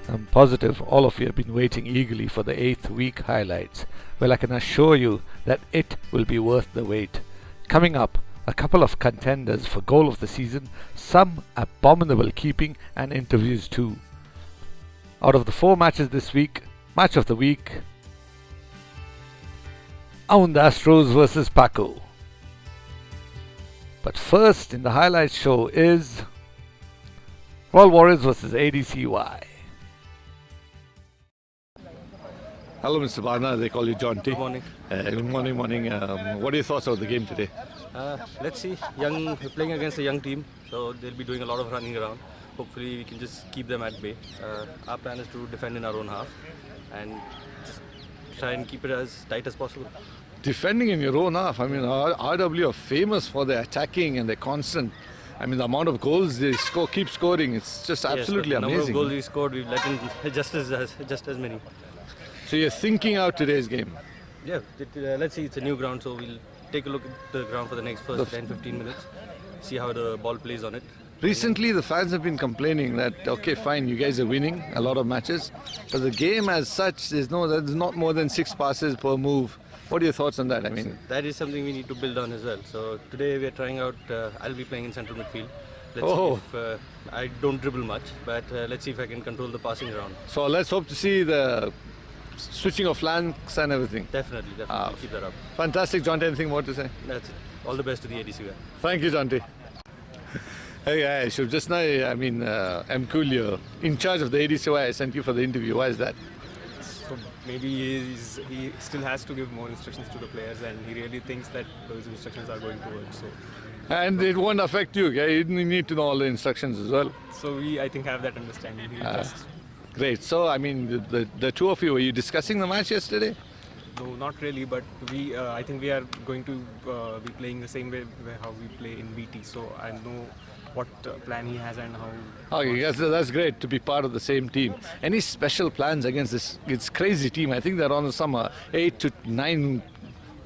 I'm positive all of you have been waiting eagerly for the 8th week highlights. Well, I can assure you that it will be worth the wait. Coming up, a couple of contenders for goal of the season, some abominable keeping and interviews too. Out of the 4 matches this week, match of the week, Aund Astros versus PACU. But first in the highlights show is Royal Warriors versus ADCY. Hello, Mr. Barna. They call you John T. Good morning. Good morning. What are your thoughts of the game today? Let's see. We're playing against a young team, so they'll be doing a lot of running around. Hopefully, we can just keep them at bay. Our plan is to defend in our own half and just try and keep it as tight as possible. Defending in your own half. I mean, RW are famous for their attacking and their constant. I mean, the amount of goals they keep scoring. It's just absolutely amazing. The number of goals we scored, we've let in just as many. So you're thinking out today's game? Yeah, let's see. It's a new ground, so we'll take a look at the ground for the next 10-15 minutes, see how the ball plays on it. Recently, the fans have been complaining that, okay, fine, you guys are winning a lot of matches, but the game as such, there's not more than 6 passes per move. What are your thoughts on that? I mean, that is something we need to build on as well. So today we are trying out, I'll be playing in central midfield. Let's see if I don't dribble much, but let's see if I can control the passing around. So let's hope to see the switching of flanks and everything. Definitely. Keep that up. Fantastic, John. Anything more to say? That's it. All the best to the ADCY. Thank you, John T. Hey guys, just now, M. Coolio, in charge of the ADCY, I sent you for the interview. Why is that? So maybe he still has to give more instructions to the players, and he really thinks that those instructions are going to work. So. And it won't affect you, okay? You need to know all the instructions as well. So we, I think, have that understanding. Great. So, I mean, the two of you, were you discussing the match yesterday? No, not really, but I think we are going to be playing the same way how we play in BT. So I know what plan he has and how. Okay, yes, that's great to be part of the same team. Any special plans against this crazy team? I think they're on some 8 to 9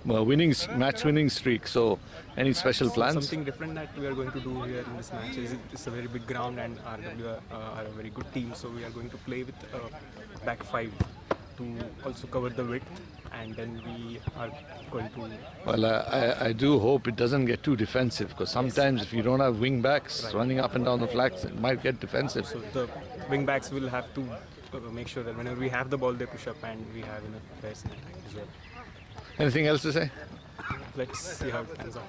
match winning streak. So, any special plans? Something different that we are going to do here in this match is it's a very big ground, and RW are a very good team. So we are going to play with a back 5 to also cover the width, and then we are going to. Well, I do hope it doesn't get too defensive, because sometimes if you don't have wing backs running up and down the flanks, it might get defensive. So the wing backs will have to make sure that whenever we have the ball, they push up, and we have enough players in attack as well. Anything else to say? Let's see how it pans out.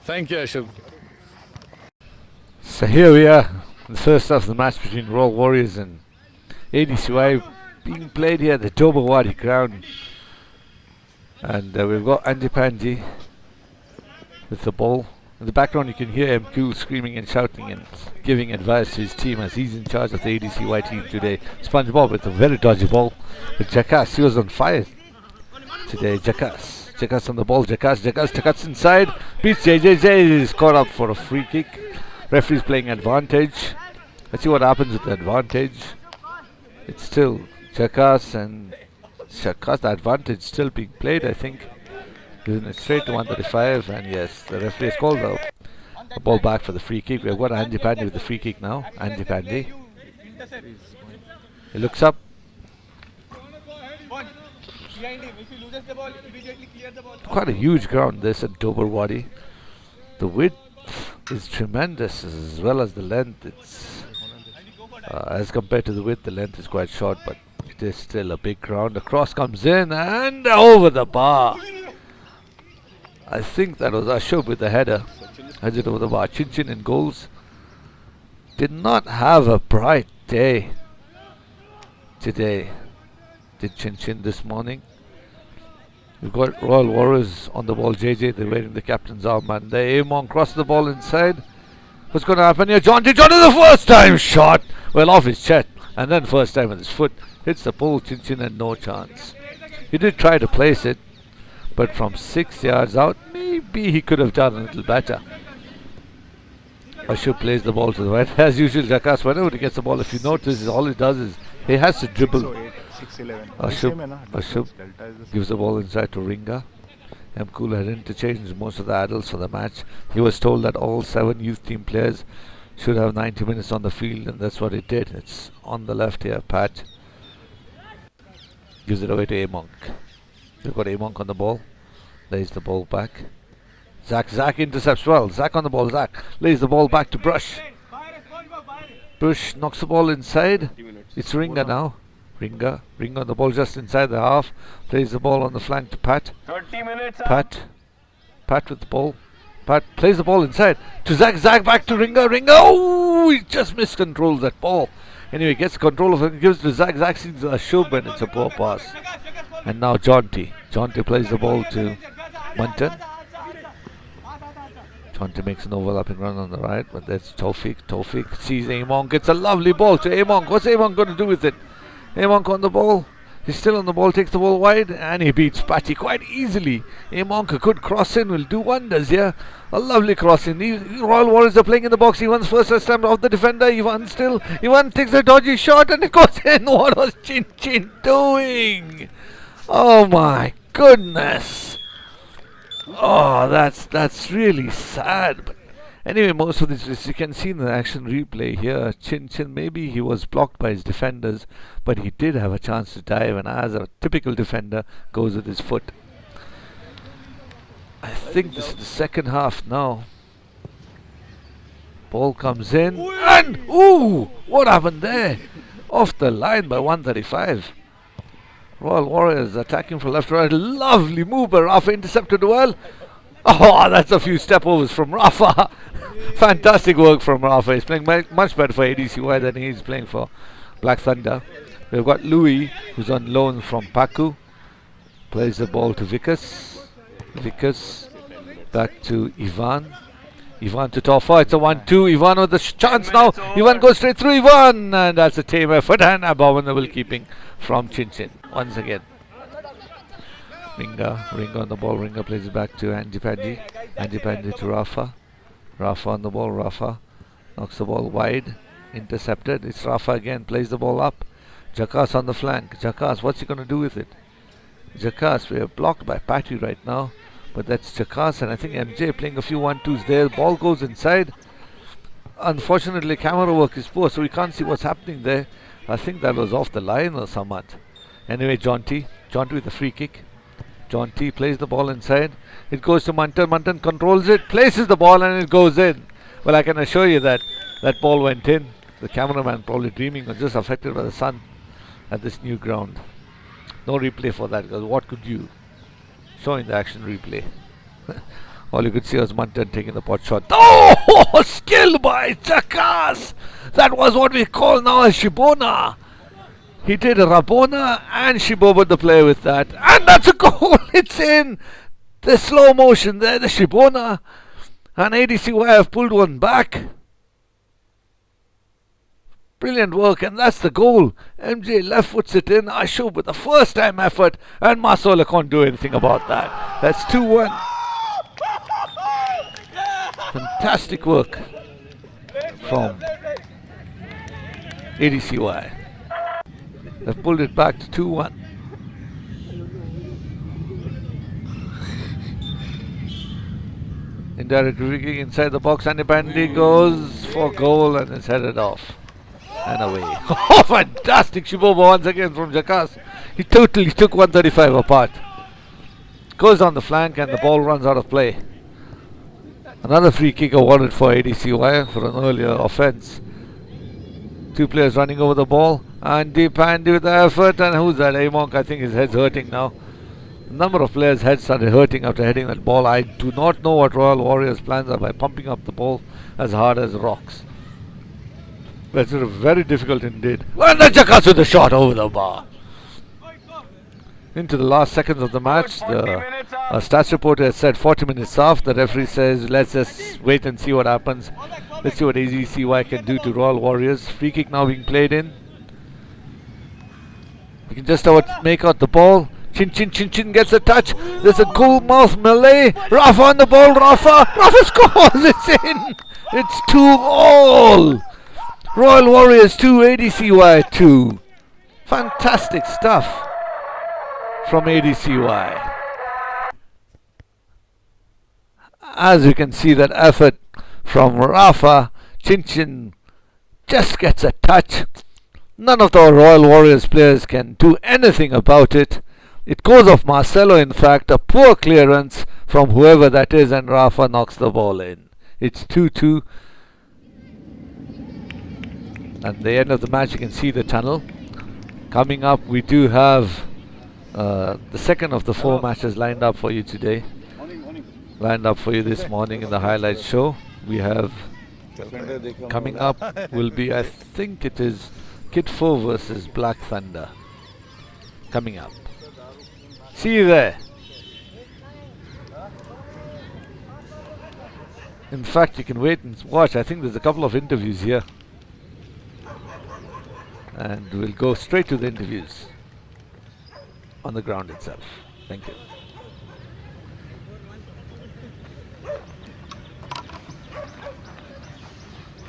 Thank you, Ashok. So here we are, the first half of the match between Royal Warriors and ADCY being played here at the RWADCY ground. And we've got Andy Panji with the ball. In the background you can hear MQ screaming and shouting and giving advice to his team as he's in charge of the ADCY team today. SpongeBob with a very dodgy ball with Jackass. He was on fire today. Jackass on the ball. Jackass inside. Beats JJJ. Is caught up for a free kick. Referee's playing advantage. Let's see what happens with the advantage. It's still Jackass and Jackass. The advantage still being played, I think. Giving it straight to 135, and yes, the referee has called the ball back for the free kick. We've got Andy Pandey with the free kick now. Andy Pandey. He looks up. Quite a huge ground this at RWADCY. The width is tremendous as well as the length. It's as compared to the width, the length is quite short, but it is still a big ground. The cross comes in and over the bar. I think that was Ashok with the header. Heads it over the bar. Chin in goals. Did not have a bright day today, did Chin this morning. We've got Royal Warriors on the ball. JJ, they're wearing the captain's armband. They aim on, cross the ball inside. What's going to happen here? John is the first time shot. Well, off his chest, and then first time with his foot. Hits the pole. Chin had no chance. He did try to place it, but from 6 yards out, maybe he could have done a little better. Ashok plays the ball to the right. As usual, Jackass, whenever he gets the ball, if you notice, all he does is he has to dribble. Ashok gives the ball inside to Ringa. Mkul had interchanged most of the adults for the match. He was told that all 7 youth team players should have 90 minutes on the field, and that's what it did. It's on the left here. Pat gives it away to A-Monk. They've got A-Monk on the ball. Lays the ball back. Zach intercepts well. Zach on the ball. Zach lays the ball back to Brush. Brush knocks the ball inside. It's Ringer now. Ringer on the ball just inside the half. Plays the ball on the flank to Pat. 30 minutes. Pat with the ball. Pat plays the ball inside to Zach. Zach back to Ringer. Oh, he just miscontrols that ball. Anyway, gets control of it, gives to Zach. Zach sees a shove, and it's a poor pass. And now Jonty plays the ball to Munton. Jonty makes an overlapping run on the right, but that's Tawfiq sees A-Monk. It's a lovely ball to A-Monk. What's A-Monk going to do with it? A-Monk on the ball. He's still on the ball, takes the ball wide, and he beats Patty quite easily. A-Monk, a good cross in, will do wonders here. A lovely cross in. The Royal Warriors are playing in the box. Ivan's first attempt off the defender. Ivan takes a dodgy shot, and it goes in. What was Chin Chin doing? Oh my goodness. Oh, that's really sad. But anyway, most of this you can see in the action replay here. Chin Chin, maybe he was blocked by his defenders, but he did have a chance to dive, and as a typical defender, goes with his foot. I think this is the second half now. Ball comes in, and ooh, what happened there? Off the line by 135. Royal Warriors attacking from left to right. Lovely move by Rafa, intercepted well. Oh, that's a few step overs from Rafa. Fantastic work from Rafa. He's playing much better for ADCY than he's playing for Black Thunder. We've got Louis, who's on loan from PACU. Plays the ball to Vickers. Vickers back to Ivan. Ivan to Tofa. It's a 1-2. Ivan with the chance now. Ivan goes straight through Ivan. And that's a tame effort and abominable keeping from Chin Chin. Once again. Ringer on the ball. Ringer plays it back to Andy Pandy. Andy Pandy to Rafa. Rafa on the ball. Rafa knocks the ball wide. Intercepted. It's Rafa again. Plays the ball up. Jakas on the flank. Jakas, what's he going to do with it? Jakas, we are blocked by Patty right now. But that's Jakas, and I think MJ playing a few 1-2s there. Ball goes inside. Unfortunately, camera work is poor, so we can't see what's happening there. I think that was off the line or somewhat. Anyway, Jonty with a free kick. Jonty plays the ball inside. It goes to Munton. Munton controls it, places the ball, and it goes in. Well, I can assure you that that ball went in. The cameraman probably dreaming or just affected by the sun at this new ground. No replay for that, because what could you show in the action replay? All you could see was Munton taking the pot shot. Oh, skill by Jakas! That was what we call now a Shibona. He did a Rabona and Shiboba the play with that. And that's a goal! It's in! The slow motion there, the Shibona. And ADCY have pulled one back. Brilliant work, and that's the goal. MJ left foots it in. Ashub with the first time effort, and Masola can't do anything about that. That's 2-1. Fantastic work from ADCY. They've pulled it back to 2-1. Indirect free inside the box, and Bandi goes for goal and it's headed off. And away. Oh, fantastic Shiboba once again from Jakas. He totally took 135 apart. Goes on the flank and the ball runs out of play. Another free kick awarded for ADCY for an earlier offense. Two players running over the ball. And Deep Andy with the effort. And who's that? A-Monk, I think his head's hurting now. A number of players' heads started hurting after heading that ball. I do not know what Royal Warriors' plans are by pumping up the ball as hard as rocks. That's very difficult indeed. And the Jakas with the shot over the bar. Into the last seconds of the match. The stats reporter has said 40 minutes off. The referee says let's just wait and see what happens. Let's see what ADCY can do to Royal Warriors. Free kick now being played in. You can just about make out the ball. Chin gets a touch. There's a goal mouth melee. Rafa on the ball. Rafa scores. It's in. It's 2-all. Royal Warriors 2, ADCY 2. Fantastic stuff from ADCY. As you can see, that effort from Rafa Chin Chin just gets a touch. None of the Royal Warriors players can do anything about it. It goes off Marcelo, in fact, a poor clearance from whoever that is, and Rafa knocks the ball in. It's 2-2. And the end of the match, you can see the tunnel. Coming up, we do have the second of the 4 matches lined up for you today. Lined up for you this morning in the highlights show. We have coming up will be, I think it is KITFOBT versus Black Thunder. Coming up. See you there. In fact, you can wait and watch. I think there's a couple of interviews here. And we'll go straight to the interviews on the ground itself. Thank you.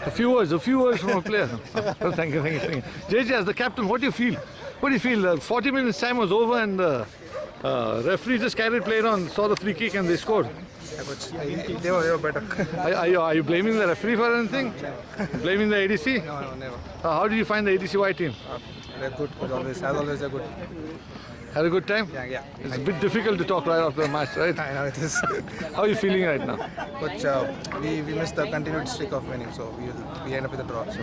A few words from a player. Oh, thank you. JJ, as the captain, what do you feel? 40 minutes time was over and referee just carried play on, saw the free kick and they scored. They were better. Are you blaming the referee for anything? Blaming the ADC? No, never. How did you find the ADCY team? They're good. As always, they're good. Had a good time? Yeah. It's a bit difficult to talk right after the match, right? I know it is. How are you feeling right now? But we missed the continued streak of winning, so we end up with a draw. So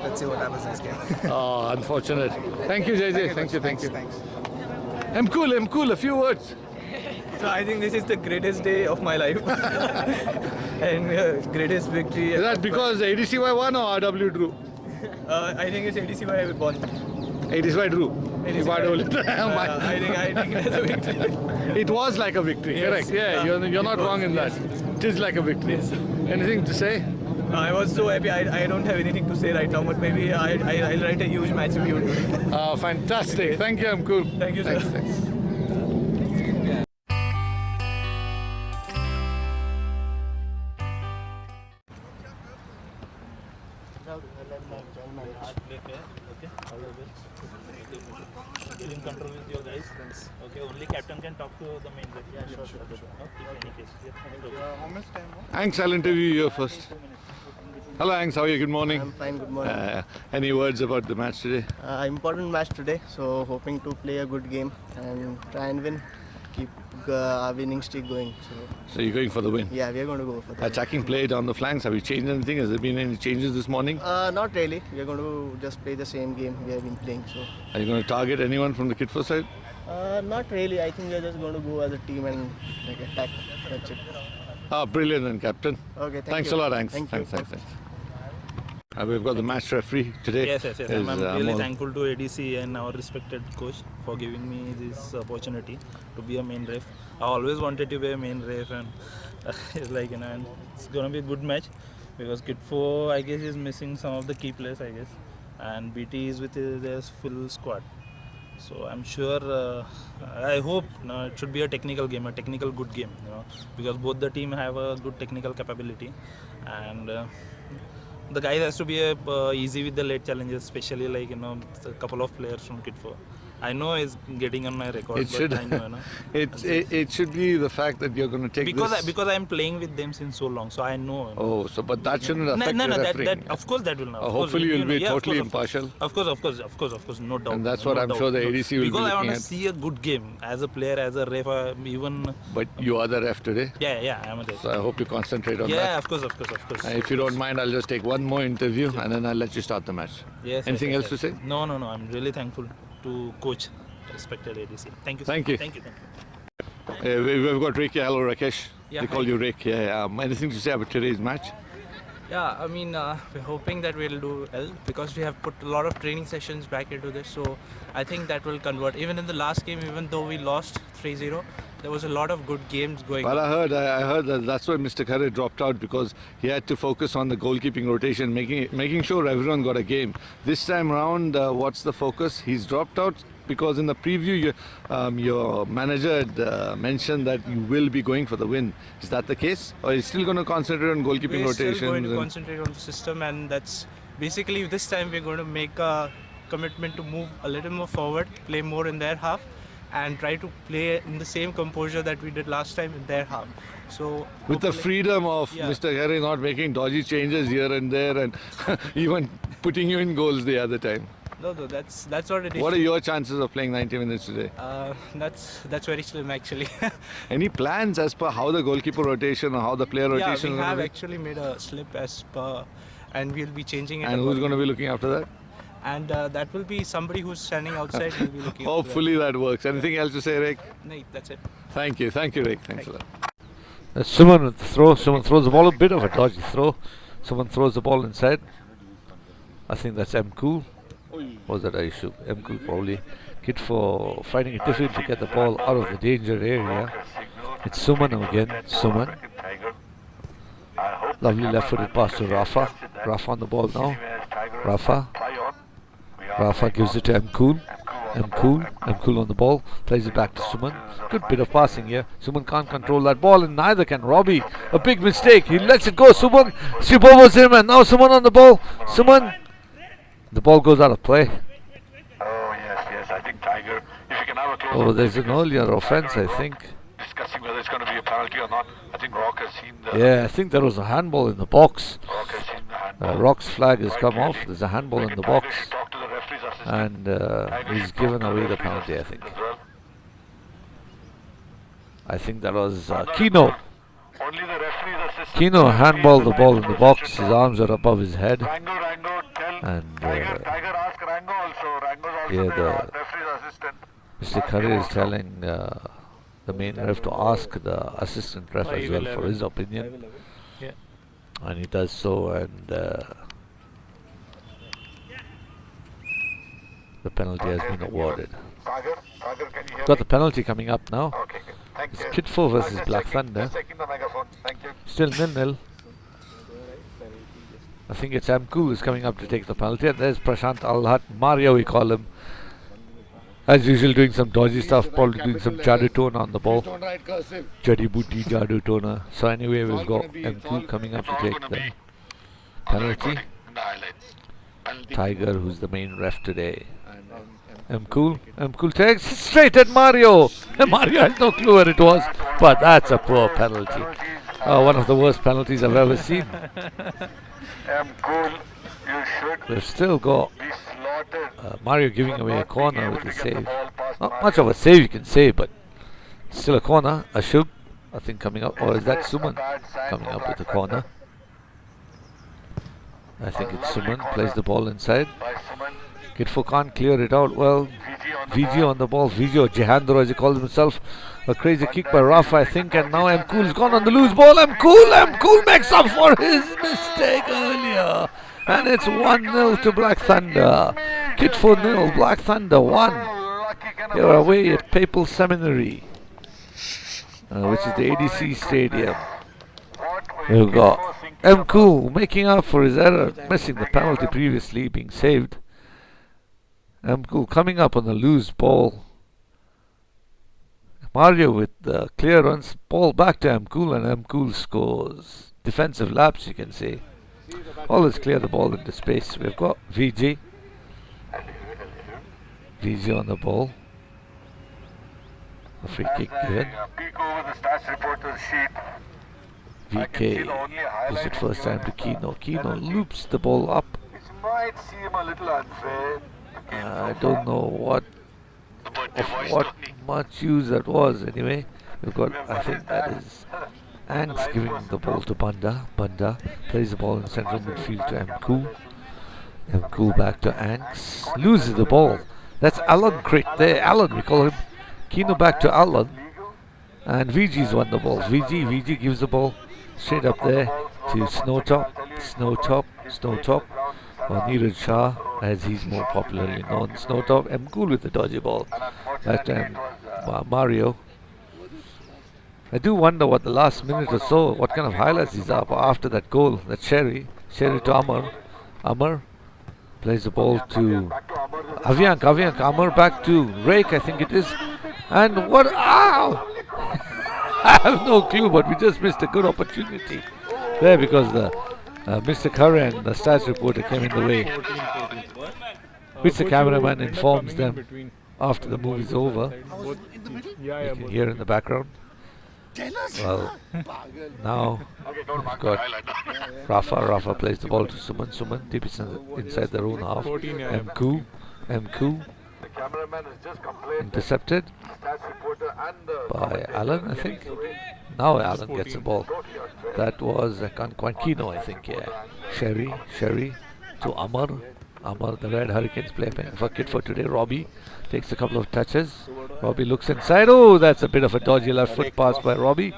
let's see what happens in this game. Oh, unfortunate. Thank you, JJ. Thank you. Thanks. I'm cool. A few words. So I think this is the greatest day of my life and greatest victory. Is that because the ADCY won or RW drew? I think it's ADCY won. ADCY drew. ADCY. I think it's a victory. It was like a victory, Yes. correct? Yeah, you're not wrong in that. It is like a victory. Anything to say? I was so happy. I don't have anything to say right now, but maybe I'll write a huge match review today. Fantastic. Thank you, I'm cool. Thank you, sir. Thanks. You're in control with your guys. Okay, only captain can talk to the main guy. Yeah, sure. If any case. How much time? Thanks, I'll interview you first. Hello, Angs, how are you? Good morning. I'm fine, good morning. Any words about the match today? Important match today, so hoping to play a good game and try and win, keep our winning streak going. So you're going for the win? Yeah, we are going to go for that. Attacking play down the flanks, have you changed anything? Has there been any changes this morning? Not really, we are going to just play the same game we have been playing. So Are you going to target anyone from the KITFOBT side? not really, I think we are just going to go as a team and attack, that's it. Brilliant then, Captain. Okay, Thanks you. a lot, Angs. Thank you. Thanks. We've got the match referee today. Yes. Is, I'm really Amol. thankful to ADC and our respected coach for giving me this opportunity to be a main ref. I always wanted to be a main ref, and it's like, and it's gonna be a good match because KITFOBT, I guess, is missing some of the key players, I guess, and BT is with their full squad. So I'm sure, I hope it should be a technical game, a technical good game, because both the team have a good technical capability, and the guys has to be easy with the late challenges, especially like a couple of players from KITFOBT. I know it's getting on my record, It should. I know, It should be the fact that you're going to take this. because I'm playing with them since so long, so I know. Oh, so but that shouldn't affect No, the that refereeing. of course that will not. Of Hopefully course, you'll be yeah, totally of course. impartial. Of course, no doubt. And that's what no I'm doubt, sure the no. ADC will be Because I want looking to at. see a good game as a player, as a ref, even. But you are the ref today, Yeah, I'm a ref. so I hope you concentrate on Yeah, that. of course. And if you don't mind, I'll just take one more interview and then I'll let you start the match. Yes. Anything yes, else yes. to say? No. I'm really thankful to coach, respected ADC. Thank you. Thank you. Thank you. We've got Rick here. Hello, Rakesh. Yeah, They call hi. you Rick. Yeah. Anything to say about today's match? Yeah, I mean, we're hoping that we'll do well because we have put a lot of training sessions back into this. So I think that will convert. Even in the last game, even though we lost 3-0, there was a lot of good games going Well, on. I heard that that's why Mr. Khare dropped out, because he had to focus on the goalkeeping rotation, making sure everyone got a game. This time round, what's the focus? He's dropped out because in the preview, your manager had mentioned that you will be going for the win. Is that the case, or are you still going to concentrate on goalkeeping We're rotation? still going to concentrate on the system, and that's basically this time we're going to make a commitment to move a little more forward, play more in their half, and try to play in the same composure that we did last time in their half. So With the hopefully- freedom of Yeah. Mr. Harry not making dodgy changes here and there and even putting you in goals the other time. No, that's what it is. What are your chances of playing 90 minutes today? That's very slim actually. Any plans as per how the goalkeeper rotation or how the player Yeah, rotation we is going have to be? actually made a slip as per, and we'll be changing it. And who's going to be looking after that? And that will be somebody who's standing outside. Will be looking. Hopefully that works. Anything else to say, Rick? No, that's it. Thank you, Rick. Thanks a lot. That's Suman with the throw. Suman throws the ball, a bit of a dodgy throw. Suman throws the ball inside. I think that's Cool. Was that issue? Cool probably. KITFOBT finding it difficult to get the ball out of the danger area. It's Suman again. Suman. Lovely left-footed pass to Rafa. Rafa on the ball now. Rafa gives it to Cool. Cool on the ball, plays it back to Suman. Good bit of passing here. Suman can't control that ball, and neither can Robbie. A big mistake. He lets it go. Suman ship overs him, and now Suman on the ball. Suman. The ball goes out of play. Oh yes, I think Tiger. If you can have a close. Oh, there's an earlier offence, I think. Discussing whether it's going to be a penalty or not. I think Rock has seen the. Yeah, I think there was a handball in the box. Rock has seen the handball. Rock's flag has come off. There's a handball in the box, Talk to the referee's assistant. and he's given away the penalty, I think. As well. I think that was Kino. Only the referee's assistant. Kino handballed the ball in the box. His arms are above his head. Rango, tell And Tiger ask Rango also. Rango's also yeah, the the referee's assistant. Mr. Curry is telling the main ref to ask the assistant ref as well for his opinion. Yeah. And he does so, and the penalty has been awarded. Tiger, can you hear Got me? the penalty coming up now. Okay, good. Thank It's you. KITFOBT versus Just Black checking- Thunder. Just checking the megaphone. Thank you. Still 0-0. I think it's Cool who's coming up to take the penalty, and there's Prashant Alhat, Mario we call him. As usual, doing some dodgy stuff, probably doing some Jadu Tona on the ball. Jadi Booty, Jadu Tona. So anyway, we've got Cool coming up to take the penalty. In the highlights. Penalty. Tiger, who's the main ref today. Cool takes it straight at Mario. Mario has no clue where it was, but that's a poor penalty. One of the worst penalties I've ever seen. Cool, you should We've still got be slaughtered. Mario giving away a corner with a save. Not much of a save you can say, but still a corner. Ashok, I think, coming up. Or is that Suman coming up with the corner? I think it's Suman. Plays the ball inside. By Suman. KITFOBT can't clear it out. Well, VG on the ball. VG or Jehandro as he calls himself. A crazy kick by Rafa, I think, and now Cool's gone on the loose ball. Cool makes up for his mistake earlier. And it's 1-0 to Black Thunder. KITFOBT 0, Black Thunder 1. You're away at Papal Seminary, which is the ADC Stadium. You've got Cool making up for his error, missing the penalty previously, being saved. Cool coming up on the loose ball. Mario with the clearance, ball back to Cool, and Cool scores. Defensive lapse, you can say. Always clear the ball into space. We've got VG. VG on the ball. A free kick given. Peek over the stats report to the sheet. VK gives it first time to Kino. Kino loops the ball up. Which might seem a little unfair. I don't know what much use that was anyway. We've got, I think that is Anks giving the ball to Banda. Banda plays the ball in central midfield to Cool. Cool back to Anks. Loses the ball. That's Alan Crit there. Alan, we call him. Kino back to Alan. And VG's won the ball. VG gives the ball straight up there to Snowtop. Or Neeraj Shah, as he's more popularly known. Snowtop. Cool with the dodgy ball. That time Mario. I do wonder what the last minute or so, what kind of highlights he's up after that goal. That Sherry to Amar. Amar plays the ball to Avyank. Amar back to Rake, I think it is. And what? Ow! I have no clue, but we just missed a good opportunity there because the Mr. Curry and the stats reporter came in the way, which the cameraman informs them after the movie's over. Yeah, You can hear in the background. Well, now we've got Rafa plays the ball to Suman, deep inside their own half. MQ, intercepted by Alan, I think. Now Alan gets the ball. That was Kino, I think, yeah. Sherry to Amar, the Red Hurricanes playing for KITFOBT today. Robbie takes a couple of touches. Robbie looks inside. Oh, that's a bit of a dodgy left foot pass by Robbie.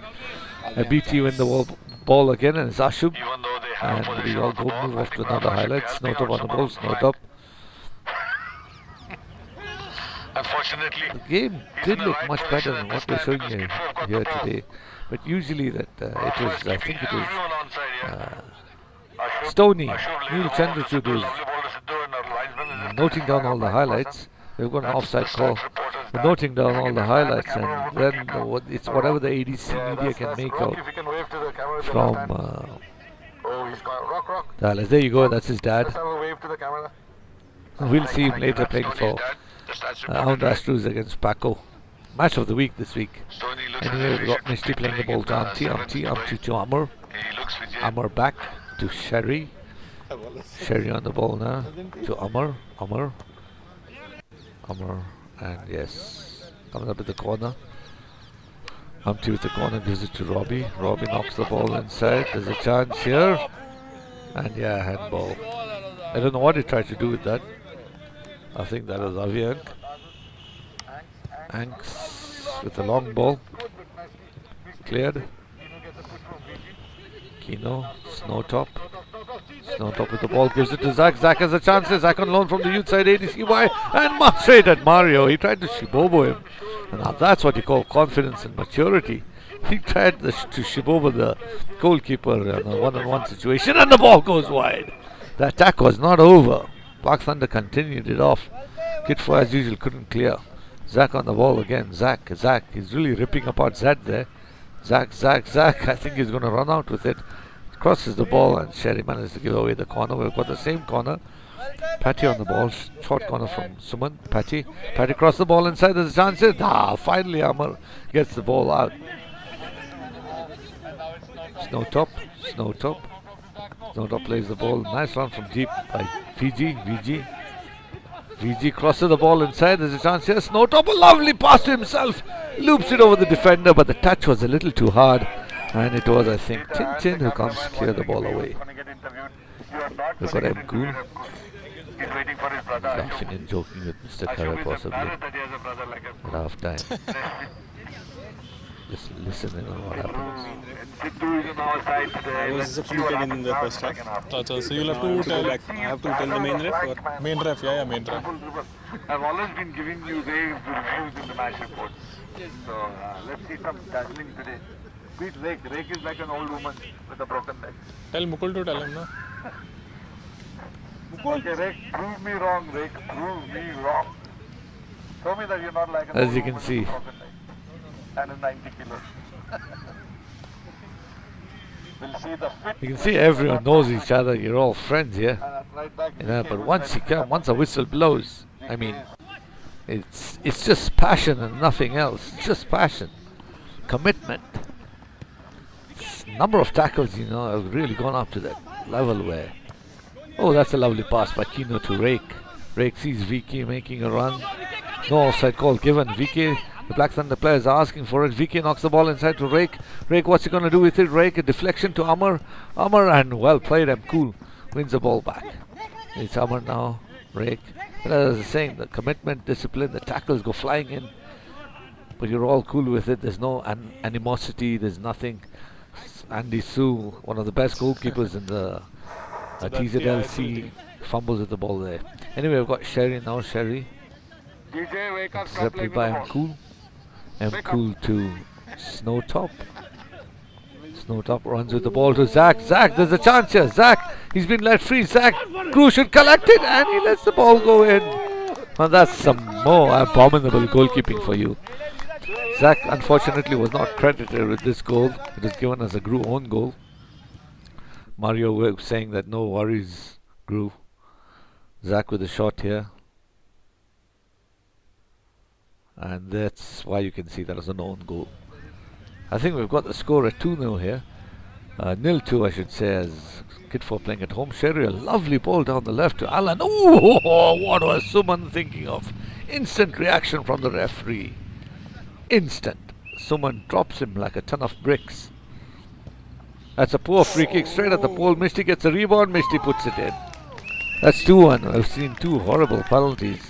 BT win the ball again, and it's Ashub. And we all go move off to another highlight. Snowtop on the ball, Snowtop. Unfortunately, The game did look much better than what we're showing you here today. But usually that it was, I think it was Stoney, Neil Chandrachud was noting down all the highlights. We've got an offside call. We're noting down all the highlights, and then it's whatever the ADC media can make out from the highlights. There you go, that's his dad. We'll see him later playing for Astros against Paco. Match of the week this week. Anyway, we've got Mishti playing the ball to Amti to Amar. Amar back to Sherry. Sherry on the ball now to Amar, and yes, coming up at the corner. Amti with the corner, gives it to Robbie. Robbie knocks the ball inside. There's a chance here, and yeah, handball. I don't know what he tried to do with that. I think that was Aviank. Anks with the long ball. Cleared. Kino, Snowtop with the ball, gives it to Zach. Zach has a chance. Zach on loan from the youth side, ADCY, and straight at Mario. He tried to shibobo him. And now that's what you call confidence and maturity. He tried to shibobo the goalkeeper in a one-on-one situation, and the ball goes wide. The attack was not over. Black Thunder continued it off. KITFOBT as usual couldn't clear. Zach on the ball again. Zach, he's really ripping apart Zed there. Zach, I think he's going to run out with it. Crosses the ball, and Sherry manages to give away the corner. We've got the same corner. Patty on the ball. Short corner from Suman. Patty crossed the ball inside. There's a chance. Finally Amar gets the ball out. Snowtop plays the ball. Nice run from deep by VG crosses the ball inside. There's a chance here. Snowtop, a lovely pass to himself. Loops it over the defender, but the touch was a little too hard. And it was, I think, Tin who comes to clear the ball away. We've got M. Cool. Laughing and joking with Mr. Kara possibly at half time. Just listening on what happens. I was substituted in the first half. So you'll have to tell, I have to tell the main ref? Or? Main ref, yeah, main ref. I've always been giving you rave reviews in the match reports. So let's see some dazzling today. Beat Rake. Rake is like an old woman with a broken leg. Tell Mukul to tell him, no? Okay, Rake, prove me wrong, Rake. Prove me wrong. Show me that you're not like an As old you can woman see. with a broken leg and a 90 kilos. We'll see the fit. You can see everyone knows each other. You're all friends here. Right back But once a whistle blows, I mean, it's just passion and nothing else. It's just passion, commitment. Number of tackles, have really gone up to that level where. Oh, that's a lovely pass by Kino to Rake. Rake sees VK making a run. No offside call given. VK, the Black Thunder players are asking for it. VK knocks the ball inside to Rake. Rake, what's he going to do with it? Rake, a deflection to Amar, and well played. M. Cool wins the ball back. It's Amar now. Rake. But as I was saying, the commitment, discipline, the tackles go flying in. But you're all cool with it. There's no animosity. There's nothing. Andy Sue, one of the best goalkeepers in the TZLC, fumbles with the ball there. Anyway, we've got Sherry now. Sherry intercepted by M. Cool. M. Cool to Snowtop. Snowtop runs with the ball to Zach. Zach, there's a chance here. Zach, he's been let free. Zach, crucial collected, and he lets the ball go in. And that's some more abominable goalkeeping for you. Zach, unfortunately, was not credited with this goal. It was given as a Gru own goal. Mario was saying that no worries, Gru. Zach with a shot here. And that's why you can see that as an own goal. I think we've got the score at 2-0 here. 0-2 I should say, as KITFOBT playing at home. Sherry, a lovely ball down the left to Alan. Oh, what was Suman thinking of? Instant reaction from the referee. Instant. Suman drops him like a ton of bricks. That's a poor free kick straight at the pole. Misty gets a rebound. Misty puts it in. That's 2-1. I've seen two horrible penalties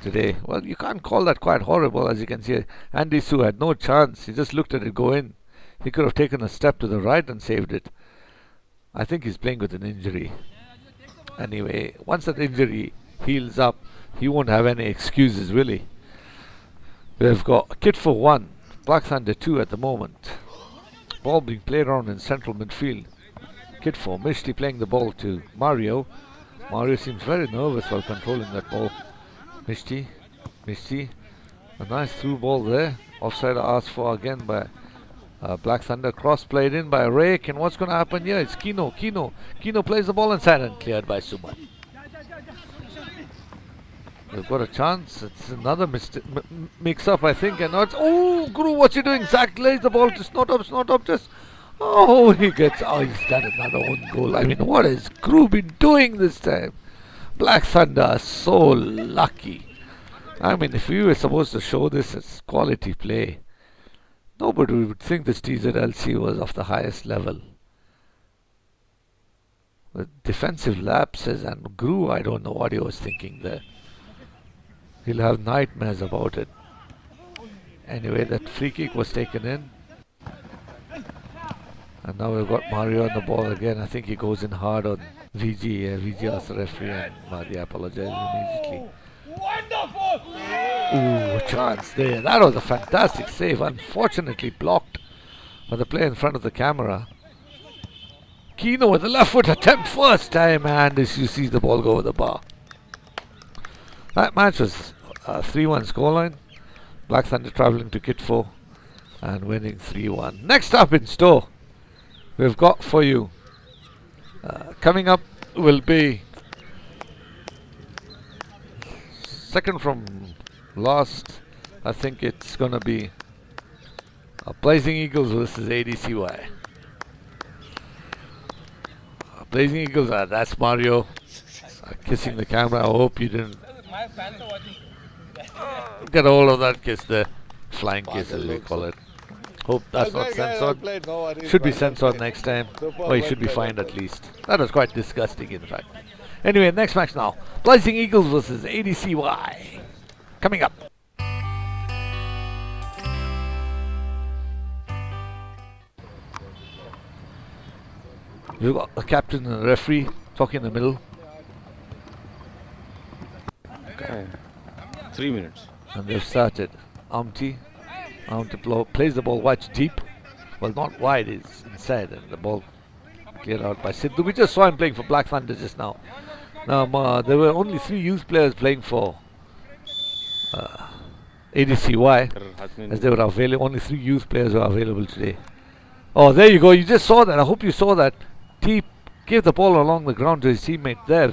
today. Well, you can't call that quite horrible. As you can see, Andy Su had no chance. He just looked at it go in. He could have taken a step to the right and saved it. I think he's playing with an injury. Anyway, once that injury heals up, he won't have any excuses, will he? We've got KITFOBT 1, Black Thunder 2 at the moment. Ball being played around in central midfield. KITFOBT, Mishti playing the ball to Mario. Mario seems very nervous while controlling that ball. Mishti, a nice through ball there. Offside asked for again by Black Thunder. Cross played in by Rake, and what's going to happen here? It's Kino. Kino plays the ball inside and cleared by Suman. They've got a chance. It's another mix-up, I think, and now it's... Oh, Guru, what's he doing? Zach lays the ball to Snot up, just... Oh, he gets... Oh, he's done another own goal. I mean, what has Guru been doing this time? Black Thunder are so lucky. I mean, if we were supposed to show this as quality play, nobody would think this TZLC was of the highest level. With defensive lapses and Guru, I don't know what he was thinking there. He'll have nightmares about it. Anyway, that free kick was taken in. And now we've got Mario on the ball again. I think he goes in hard on VG. VG asks the referee and Mario apologizes immediately. Wonderful! Ooh, a chance there. That was a fantastic save. Unfortunately blocked by the player in front of the camera. Kino with the left foot attempt first time, and as you see the ball go over the bar. That match was 3-1 scoreline. Black Thunder travelling to KITFOBT and winning 3-1. Next up in store, we've got for you. Coming up will be second from last. I think it's going to be Blazing Eagles versus ADCY. Blazing Eagles, that's Mario kissing the camera. I hope you didn't get a hold of that kiss there. Flying kiss as we call it. Hope that's not censored. Should be censored next time. Or he should be fined at least. That was quite disgusting in fact. Anyway, next match now. Blazing Eagles versus ADCY. Coming up. We've got the captain and the referee talking in the middle. Okay. 3 minutes. And they've started. Amti plays the ball wide deep. Well, not wide, it's inside, and the ball cleared out by Sidhu. We just saw him playing for Black Thunder just now. Now, there were only 3 youth players playing for ADCY, as they were available. Only 3 youth players were available today. Oh, there you go. You just saw that. I hope you saw that. T gave the ball along the ground to his teammate there,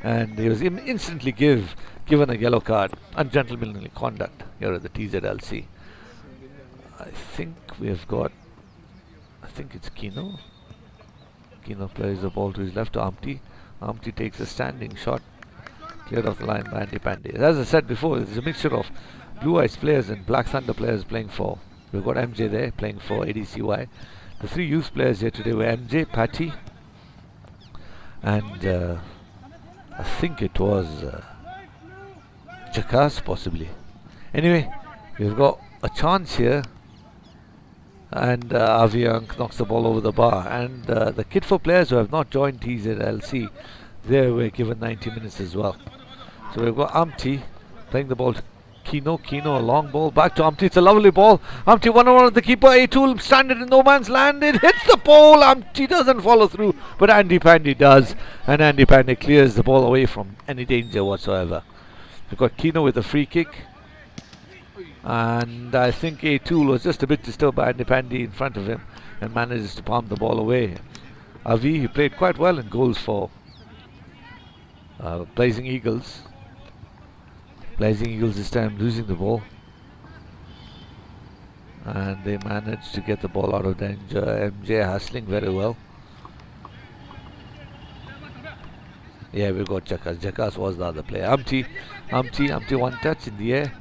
and he was instantly given a yellow card. Ungentlemanly conduct here at the TZLC. I think we've got... I think it's Kino. Kino plays the ball to his left to Amti. Amti takes a standing shot. Cleared off the line by Andy Pandey. As I said before, there's a mixture of Blue Eyes players and Black Thunder players playing for... We've got MJ there playing for ADCY. The 3 youth players here today were MJ, Patty, and I think it was Jakas possibly. Anyway, we've got a chance here, and Aviank knocks the ball over the bar. And the KITFOBT players who have not joined TZLC, they were given 90 minutes as well. So we've got Amti playing the ball to Kino, a long ball back to Amti. It's a lovely ball. Amti 1-on-1 with the keeper. A-Tool stranded in no man's land. It hits the pole. Amti doesn't follow through, but Andy Pandey does, and Andy Pandey clears the ball away from any danger whatsoever. We've got Kino with a free kick, and I think A-Tool was just a bit disturbed by Andy Pandey in front of him and manages to palm the ball away. Avi, he played quite well in goals for Blazing Eagles. Blazing Eagles this time losing the ball. And they managed to get the ball out of danger. MJ hassling very well. Yeah, we got Jakas. Jakas was the other player. Amti one touch in the air.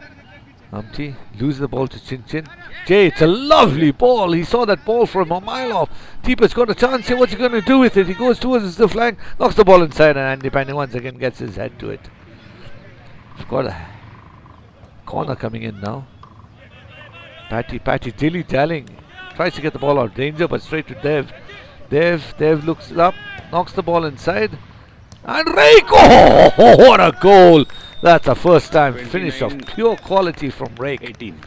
Amti lose the ball to Chin Chin. Jay, it's a lovely ball. He saw that ball from a mile off. Deepa's got a chance here. What's he going to do with it? He goes towards the flank, knocks the ball inside, and Andy Pandey once again gets his head to it. We've got a corner coming in now. Patty dilly-dallying. Tries to get the ball out of danger, but straight to Dev. Dev looks up, knocks the ball inside. And Rake! Oh, what a goal! That's a first time finish of pure quality from Rake. 18.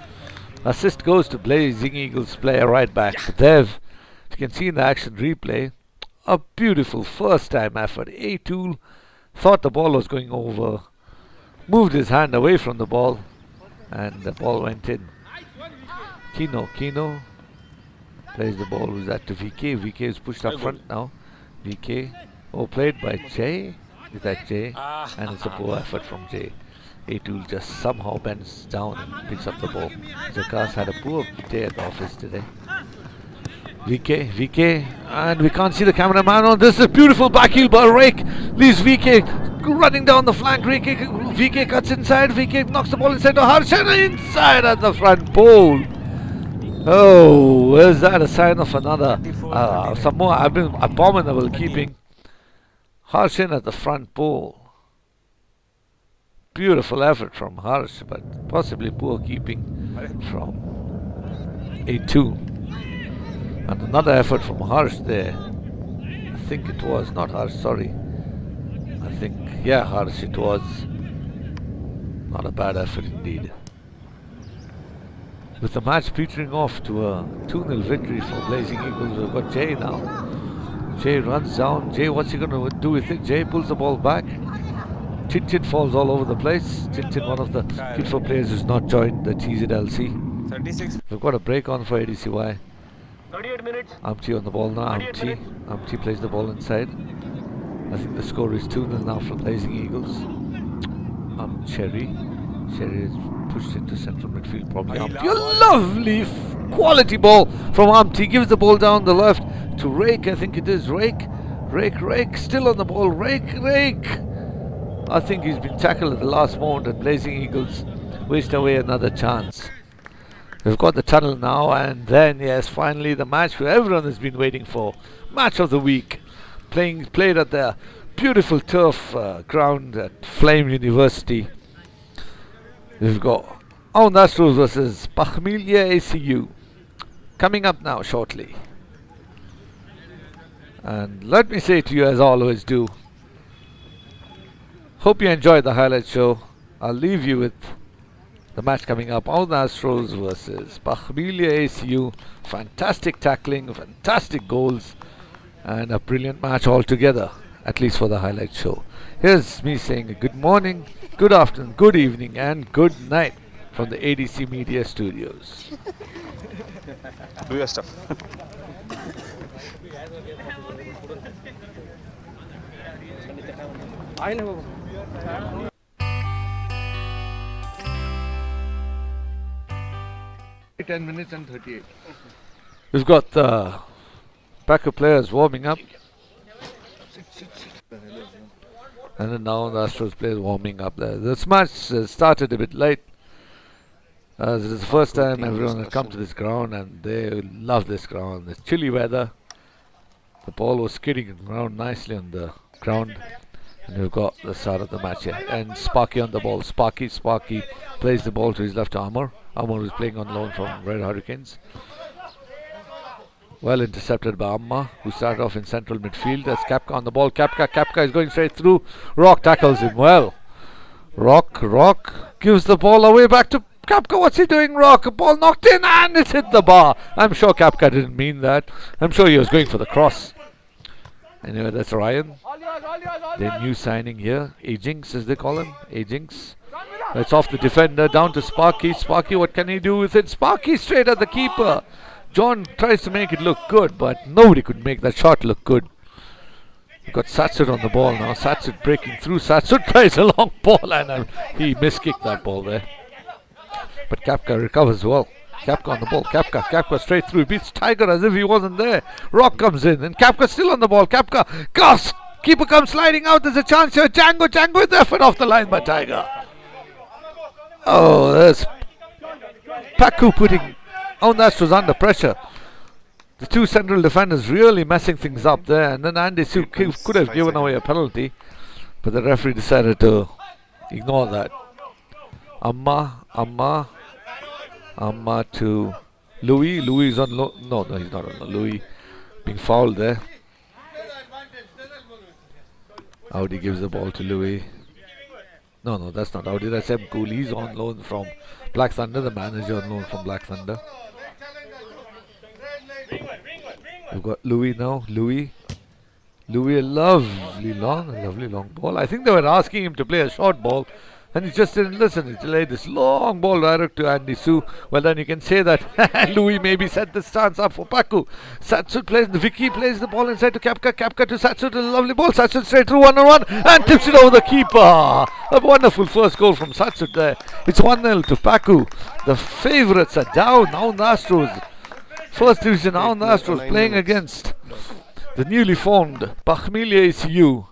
Assist goes to Blazing Eagles player right back. Dev, you can see in the action replay, a beautiful first time effort. A-Tool thought the ball was going over, moved his hand away from the ball, and the ball went in. Kino plays the ball. Who's that to VK? VK is pushed up front now. VK, played by Jay. Is that Jay? And it's a poor effort from Jay. A-Tool just somehow bends down and picks up the ball. Jakas had a poor day at the office today. VK, and we can't see the cameraman on. This is a beautiful back heel by Rake. Leaves VK running down the flank. VK cuts inside. VK knocks the ball inside to Harshan, inside at the front pole. Oh, is that a sign of another some more abominable keeping? Harshan at the front pole. Beautiful effort from Harsh, but possibly poor keeping from A2. And another effort from Harsh there. I think it was not Harsh, sorry. I think, yeah, Harsh it was. Not a bad effort indeed. With the match petering off to a 2-0 victory for Blazing Eagles, we've got Jay now. Jay runs down. Jay, what's he going to do with it? Jay pulls the ball back. Chin Chin falls all over the place. Chin Chin, one of the KITFOBT players who's not joined the TZLC. 36. We've got a break on for ADCY. 38 minutes. Amti on the ball now. Amti plays the ball inside. I think the score is 2-0 now for Blazing Eagles. Cherry is pushed into central midfield, probably Amti. A lovely quality ball from Amti. Gives the ball down the left to Rake. I think it is Rake. Rake still on the ball. Rake. I think he's been tackled at the last moment, and Blazing Eagles waste away another chance. We've got the tunnel now, and then yes, finally the match where everyone has been waiting for. Match of the week. Played at the beautiful turf ground at Flame University. We've got Astros versus Pachmilia ACU coming up now shortly. And let me say to you, as I always do, hope you enjoyed the highlight show. I'll leave you with the match coming up. Astros versus Pachmilia ACU. Fantastic tackling, fantastic goals, and a brilliant match altogether, at least for the highlight show. Here's me saying good morning, good afternoon, good evening, and good night from the ADC Media Studios. Do your stuff. I know. $10 minutes and 38. We've got AAPACU players warming up. And then now the Astros players warming up there. This match started a bit late. This is the first time everyone has come to this ground, and they love this ground. It's chilly weather. The ball was skidding around nicely on the ground. And we've got the start of the match here. And Sparky on the ball. Sparky plays the ball to his left to Amar. Amar is playing on loan from Red Hurricanes. Well intercepted by Amma, who started off in central midfield. There's Kapka on the ball. Kapka is going straight through. Rock tackles him well. Rock gives the ball away back to Kapka. What's he doing, Rock? A ball knocked in and it's hit the bar. I'm sure Kapka didn't mean that. I'm sure he was going for the cross. Anyway, that's Ryan. The new signing here. Ajinx, as they call him. Ajinx. It's off the defender, down to Sparky. Sparky, what can he do with it? Sparky straight at the keeper. John tries to make it look good, but nobody could make that shot look good. We've got Satsut on the ball now. Satsut breaking through. Satsut tries a long ball, and he miskicked that ball there. But Kapka recovers well. Kapka on the ball. Kapka straight through. He beats Tiger as if he wasn't there. Rock comes in and Kapka still on the ball. Kapka. Goss! Keeper comes sliding out. There's a chance here. Django with the effort off the line by Tiger. Oh, there's Pacu putting Astros under pressure. The two central defenders really messing things up there. And then Andy Sue could have given away a penalty. But the referee decided to ignore that. Amma to Louis. Louis is on low. No, he's not on low. Louis being fouled there. Audi gives the ball to Louis. No, that's not Audi. That's M. Cool. He's on loan from Black Thunder. The manager on loan from Black Thunder. We've got Louis now. Louis, a lovely long ball. I think they were asking him to play a short ball. And he just didn't listen. He laid this long ball direct to Andy Sue. Well, then you can say that Louis maybe set the stance up for Pacu. Satsut plays, Vicky plays the ball inside to Kapka. Kapka to Satsut, a lovely ball. Satsut straight through 1-on-1 and tips it over the keeper. A wonderful first goal from Satsut there. It's 1-0 to Pacu. The favourites are down. Now the Astros. First division, now the Astros playing against the newly formed Bakhmilia ACU.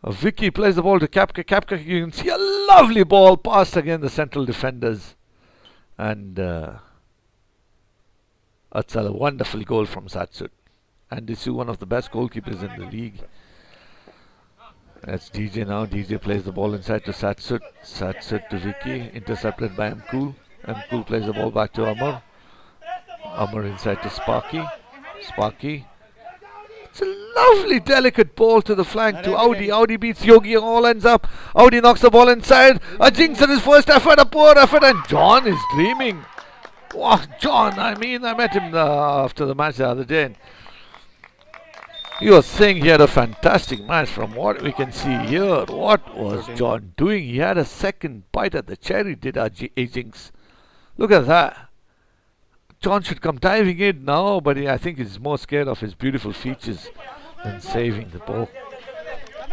Vicky plays the ball to Kapka. Kapka, you can see a lovely ball passed again the central defenders. And that's a wonderful goal from Satsut. Andy Sue, one of the best goalkeepers in the league. That's DJ now. DJ plays the ball inside to Satsut. Satsut to Vicky. Intercepted by Mkul. Mkul plays the ball back to Amar. Amar inside to Sparky. Sparky. It's a lovely, delicate ball to the flank to Audi. Audi beats Yogi and all ends up. Audi knocks the ball inside. A jinx in his first effort, a poor effort, and John is dreaming. Wow, John, I met him after the match the other day. And he was saying he had a fantastic match from what we can see here. What was John doing? He had a second bite at the cherry, did our Jinx. Look at that. John should come diving in now, but I think he's more scared of his beautiful features than saving the ball.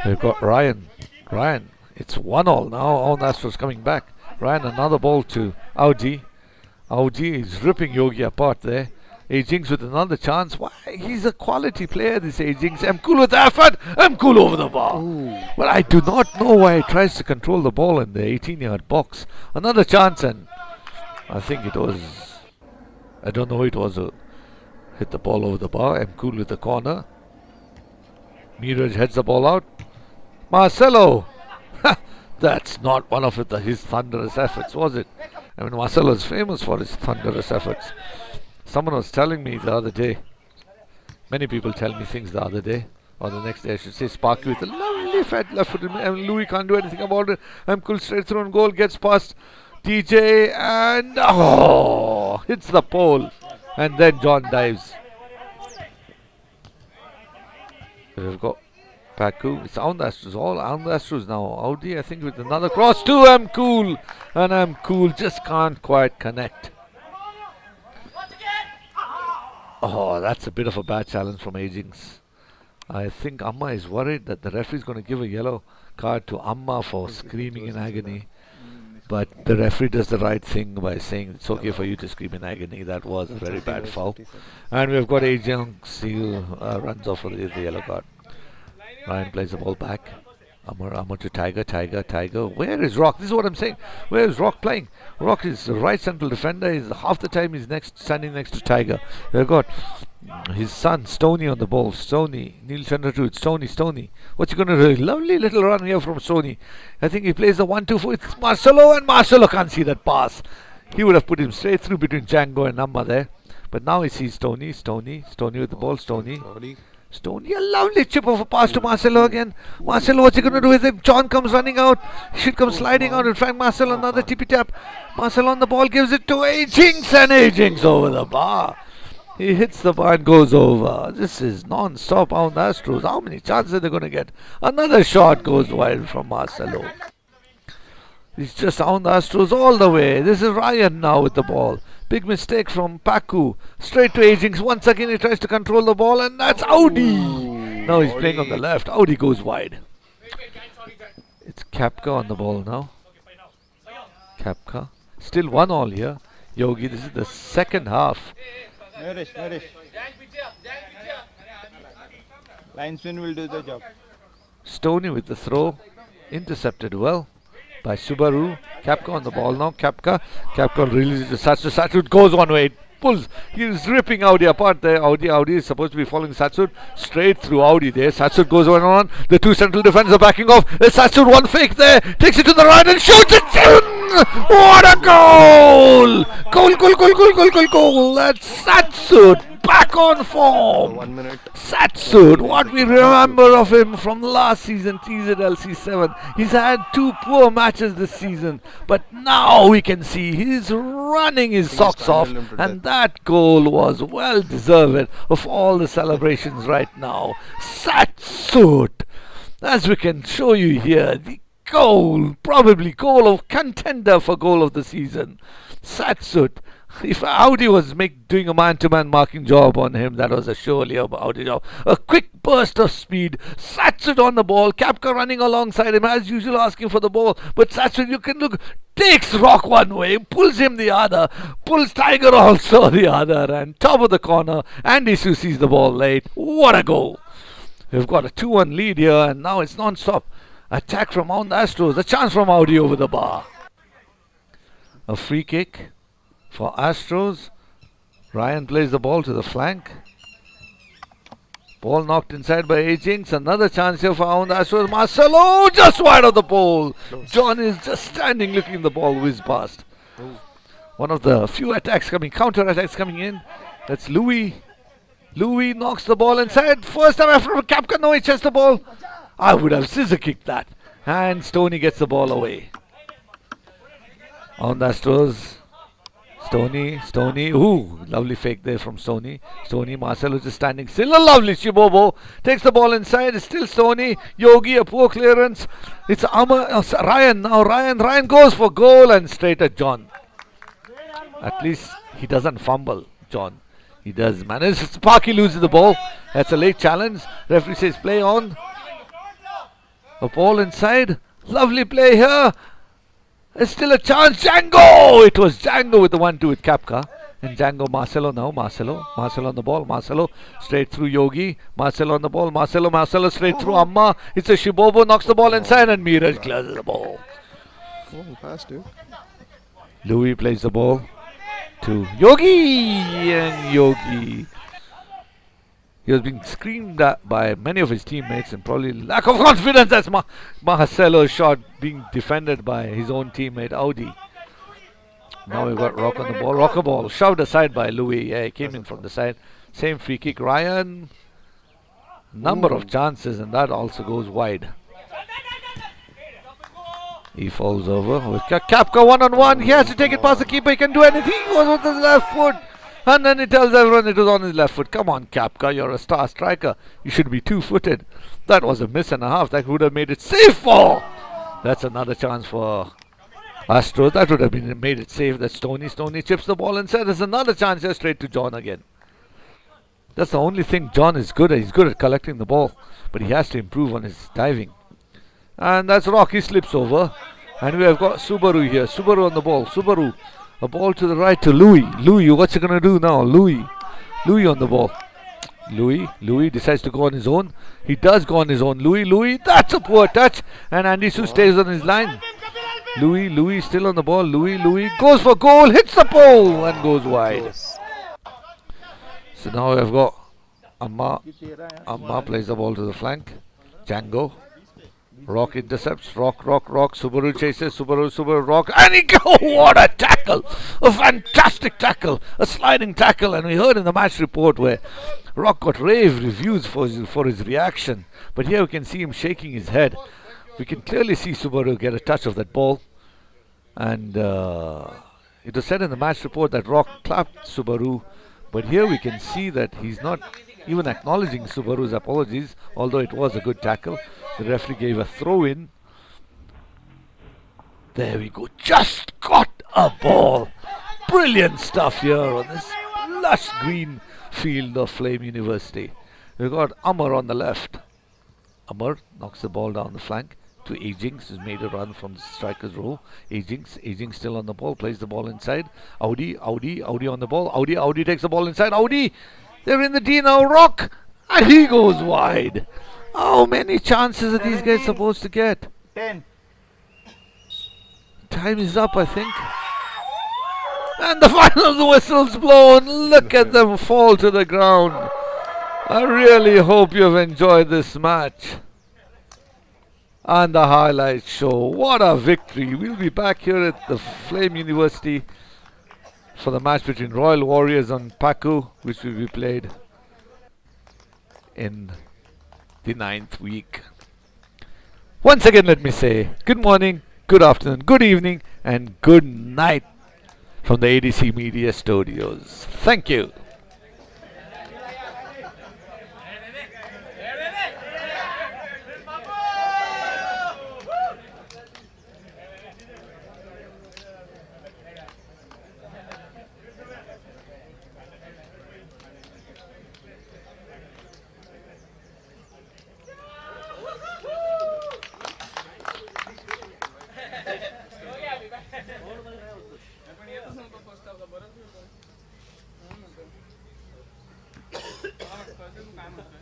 We've got Ryan. It's 1-1 now. Astros coming back. Ryan, another ball to Audi. Audi is ripping Yogi apart there. Ajings with another chance. Why? He's a quality player, this Ajings. Mkul with effort. Mkul over the bar. But I do not know why he tries to control the ball in the 18-yard box. Another chance, and I think it was... I don't know who it was who hit the ball over the bar. Mkul with the corner. Miraj heads the ball out. Marcelo! That's not one of his thunderous efforts, was it? I mean, Marcelo is famous for his thunderous efforts. Someone was telling me the other day, many people tell me things the other day, or the next day I should say, Sparky with a lovely fat left foot. Louis can't do anything about it. Mkul straight through and goal, gets past DJ and hits the pole, and then John dives. We've got Pacu. It's on the Astros, all on the Astros now. Audi, I think, with another cross to Mkul, and Mkul just can't quite connect. Oh, that's a bit of a bad challenge from Ajings. I think Amma is worried that the referee is going to give a yellow card to Amma for screaming in agony. But the referee does the right thing by saying it's okay for you to scream in agony. That was a very bad foul. And we've got Ajings who runs off for the yellow card. Ryan plays the ball back. Amar to Tiger. Where is Rock? This is what I'm saying. Where is Rock playing? Rock is the right central defender. Half the time he's standing next to Tiger. We've got his son Stoney on the ball. Stoney, Neil Chandrachud. Stoney. What's he going to do? Lovely little run here from Stoney. I think he plays the 1-2 with Marcelo, and Marcelo can't see that pass. He would have put him straight through between Django and Amma there. But now he sees Stoney with the ball. Stoney, a lovely chip of a pass to Marcelo again. Marcelo, what's he going to do with him? John comes running out. He should come sliding out. In fact, Marcelo, another tippy tap. Marcelo on the ball, gives it to Ajings, and Ajings over the bar. He hits the bar and goes over. This is non-stop on the Astros. How many chances are they going to get? Another shot goes wide from Marcelo. He's just on the Astros all the way. This is Ryan now with the ball. Big mistake from Pacu. Straight to Ajings. Once again he tries to control the ball, and that's Audi. Now he's playing on the left. Audi goes wide. It's Kapka on the ball now. Kapka. Still 1-1 here. Yogi. This is the second half. Nourish. Linesman will do the job. Stoney with the throw. Intercepted well by Subaru. Kapka on the ball now. Kapka releases to Satsud. Satsud goes one way. Pulls. He's ripping Audi apart there. Audi is supposed to be following Satsud. Straight through Audi there. Satsud goes on. The two central defenders are backing off. Satsud one fake there. Takes it to the right and shoots it in. What a goal! Goal. That's Satsud. Back on form. 1 minute. Satsud, what we remember of him from last season, TZLC 7. He's had 2 poor matches this season, but now we can see he's running his socks off, and that goal was well deserved of all the celebrations right now. Satsud, as we can show you here, the goal, probably goal of contender for goal of the season. Satsud. If Audi was doing a man-to-man marking job on him, that was surely a Audi job. A quick burst of speed. Satsud on the ball. Kapka running alongside him as usual, asking for the ball. But Satsud, you can look, takes Rock one way, pulls him the other, pulls Tiger also the other, and top of the corner. Andy Su sees the ball late. What a goal! We've got a 2-1 lead here, and now it's non-stop. Attack from Mount Astros. A chance from Audi over the bar. A free kick for Astros. Ryan plays the ball to the flank. Ball knocked inside by Ajings. Another chance here for Astros. Marcelo just wide of the pole. John is just standing looking the ball whiz past. One of the few counter attacks coming in. That's Louis. Louis knocks the ball inside. First time after Kapka, no, he chests the ball. I would have scissor kicked that. And Stoney gets the ball away. Astros. Stoney, ooh, lovely fake there from Stoney. Marcelo just standing still, a lovely Shibobo, takes the ball inside, it's still Stoney. Yogi, a poor clearance. It's Ryan now, Ryan goes for goal and straight at John. At least he doesn't fumble, John. He does manage. Sparky loses the ball. That's a late challenge. Referee says play on. A ball inside, lovely play here. There's still a chance. Django! It was Django with the 1-2 with Kapka. And Django, Marcelo now. Marcelo on the ball. Marcelo straight through Yogi. Marcelo on the ball. Marcelo straight through Amma. It's a Shibobo. Knocks the ball inside and Miraj clears the ball. Pass, dude. Louis plays the ball to Yogi. And Yogi. He was being screamed at by many of his teammates and probably lack of confidence as Marcelo's shot being defended by his own teammate Audi. Now we've got Rock on the ball. Rocker ball shoved aside by Louis. Yeah, he came in from the side. Same free kick. Ryan. Number of chances and that also goes wide. He falls over with Kapka one-on-one. He has to take it past the keeper. He can do anything. He goes with his left foot. And then he tells everyone it was on his left foot. Come on, Kapka, you're a star striker. You should be 2-footed. That was a miss and a half. That would have made it safe for. That's another chance for Astros. That would have made it safe. That Stoney chips the ball inside. There's another chance here straight to John again. That's the only thing John is good at. He's good at collecting the ball. But he has to improve on his diving. And that's Rock. He slips over. And we have got Subaru here. Subaru on the ball. Subaru. A ball to the right to Louis. Louis, what's he going to do now? Louis on the ball. Louis decides to go on his own. He does go on his own. Louis, that's a poor touch. And Andy Su stays on his line. Louis still on the ball. Louis goes for goal, hits the pole and goes wide. So now we've got Amma. Amma plays the ball to the flank. Django. Rock intercepts. Rock. Subaru chases. Subaru, Rock. And he goes. What a tackle. A fantastic tackle. A sliding tackle. And we heard in the match report where Rock got rave reviews for his reaction. But here we can see him shaking his head. We can clearly see Subaru get a touch of that ball. And it was said in the match report that Rock clapped Subaru. But here we can see that he's not even acknowledging Subaru's apologies, although it was a good tackle. The referee gave a throw in. There we go. Just got a ball. Brilliant stuff here on this lush green field of Flame University. We've got Amar on the left. Amar knocks the ball down the flank. to Agings, who's made a run from the striker's role. Agings still on the ball, plays the ball inside. Audi on the ball. Audi takes the ball inside. Audi, they're in the D now. Rock, and he goes wide. How many chances are these guys supposed to get? 10. Time is up, I think. And the final whistle's blown. Look at them fall to the ground. I really hope you've enjoyed this match. And the highlights show. What a victory. We'll be back here at the Flame University for the match between Royal Warriors and PACU, which will be played in the 9th week. Once again, let me say good morning, good afternoon, good evening, and good night from the ADC Media Studios. Thank you. काम होतं